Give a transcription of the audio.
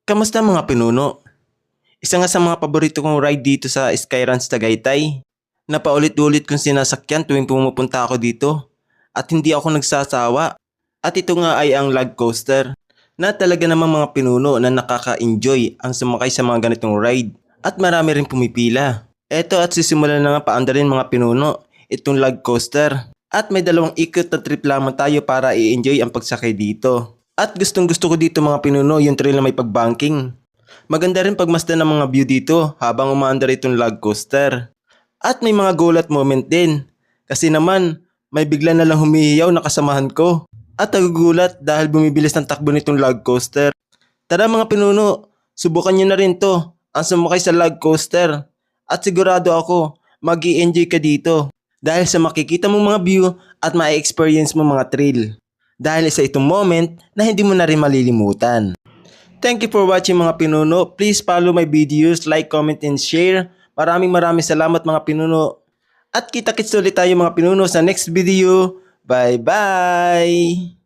Kamusta mga pinuno? Isa nga sa mga paborito kong ride dito sa Skyruns Tagaytay. Napaulit-ulit kong sinasakyan tuwing pumupunta ako dito. At hindi ako nagsasawa. At ito nga ay ang log coaster. Na talaga namang mga pinuno na nakaka-enjoy ang sumakay sa mga ganitong ride. At marami rin pumipila. Eto at sisimulan na nga paandarin mga pinuno itong log coaster. At may dalawang ikot na trip lamang tayo para i-enjoy ang pagsakay dito. At gustong gusto ko dito mga pinuno yung trail na may pagbanking. Maganda rin pagmasdan ng mga view dito habang umaandar itong log coaster. At may mga gulat moment din. Kasi naman, may bigla na lang humihiyaw na kasamahan ko. At nagugulat dahil bumibilis ng takbo nitong log coaster. Tara mga pinuno, subukan nyo na rin to ang sumakay sa log coaster. At sigurado ako, mag-i-enjoy ka dito. Dahil sa makikita mong mga view at ma-experience mo mga thrill. Dahil sa itong moment na hindi mo na rin malilimutan. Thank you for watching mga pinuno. Please follow my videos, like, comment, and share. Maraming salamat mga pinuno. At kita-kits ulit tayo mga pinuno sa next video. Bye-bye!